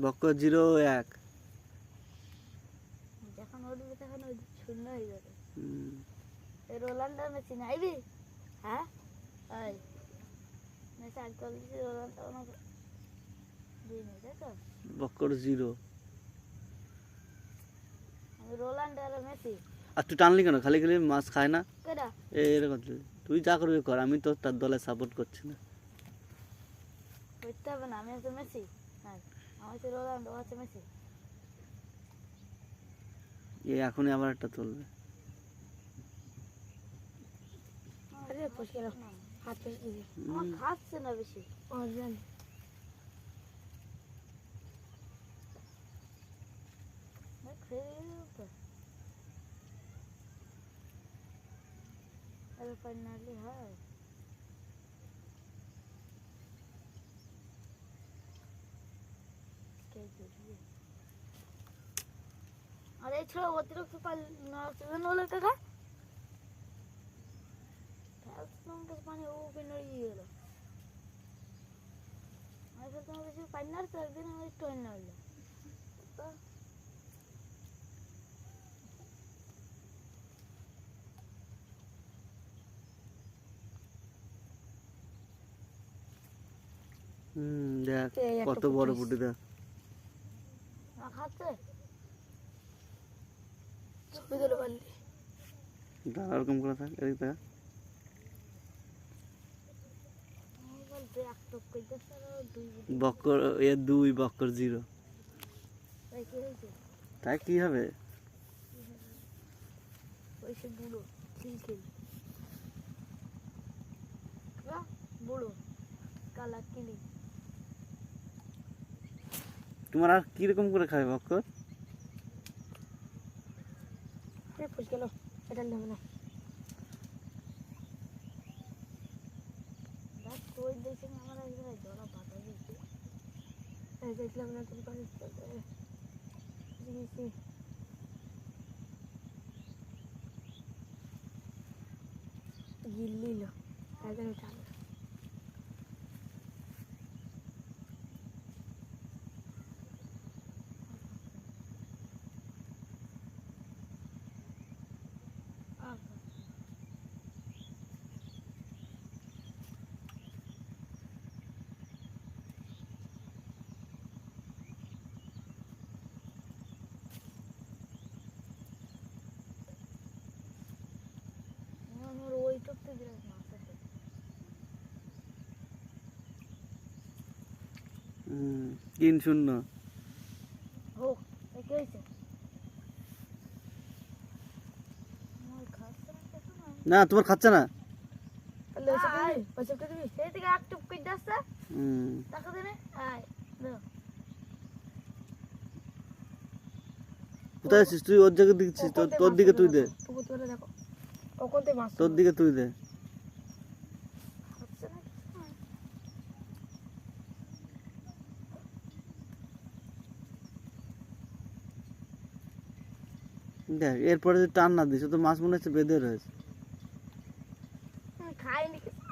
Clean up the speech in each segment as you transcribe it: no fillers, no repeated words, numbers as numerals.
বক্কর 0-1 যখন উঠবে তখন ওই শূন্য হয়ে যাবে। রোনাল্ডো মেসি নাইবি হ্যাঁ ওই মেসি আর কল দিছি রোনাল্ডো আমাকে দিইনি তাই তো বক্কর 0 রোনাল্ডো আর মেসি। আর তুই টানলি কেন? খালি খালি মাছ খায় না কেডা এরকম। তুই যা করবি কর, আমি তো তার দলে সাপোর্ট করছি না। করতে হবে না, আমি হচ্ছে মেসি। হ্যাঁ আমার হচ্ছে রোনাল্ডো, ও হচ্ছে মেসি। এখনই আবার একটা তুলবে। আরে পয়সা না হাতে দিয়ে আমার খাচ্ছে না বেশি অর্জন। अरे फाइनली है अरे छोड़ो अतिरिक्त पाल सीजन वाला का पानी वो पिनर ये लो मैं सोचता हूँ कि फाइनल से एक दिन हमें स्टोन ना लो तो দেখ কত বড় পুটি দেখ। খাচ্ছে ছবি তুলে পারলি দাঁড়া এরকম করে থাক, এদিক থেকে বক্কর 2 বক্কর 0। তাই কি হবে? বুড়ো কালা কিলি তোমার আর কিরকম করে খাবে বক্কর? ফুস গেল এটা নেবে না कोई देखे हमारा इधर जोड़ा पाता है ऐसे इसलिए हमने तुमको जी गिल्ली लो ऐसे उठा लो তিন শূন্য না তোমার খাচ্ছে না কোথায় আছিস তুই? ওর জায়গায় দিচ্ছিস, তোর দিকে তুই দে, তোর দিকে তুই দে। দেখ এরপরে যদি টান না দিস তো মাছ মনে হচ্ছে বেঁধে রয়েছে।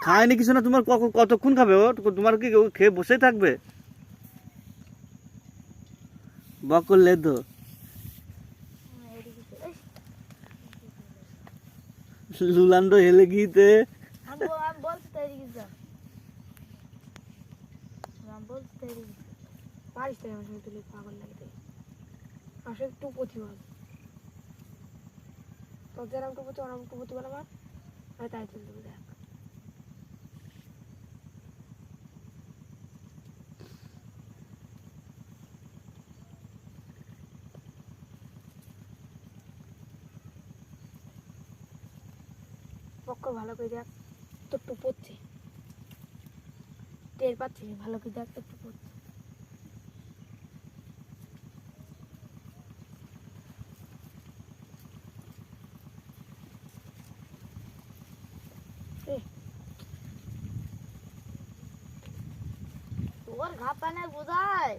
খায়নি কিছু না, তোমার কতক্ষণ খাবে ও? তোমার কি খেয়ে বসেই থাকবে? বক্কর লেদো লুলান্ডো হেলে গিয়েতে পারিস তাই আমার সঙ্গে তুলে পাগল লাগে তাই আসলে একটু প্রতিবাদ তোদের আমি টুকুতে ওরা আমি টুকুতে বলে আমার আমি তাই তুলতে দেখ পক্ষ ভালো করে দেখ তো একটু পড়ছে টের পাচ্ছি ভালো করে দেখ একটু পড়ছে তোর ঘা পানে বোঝায়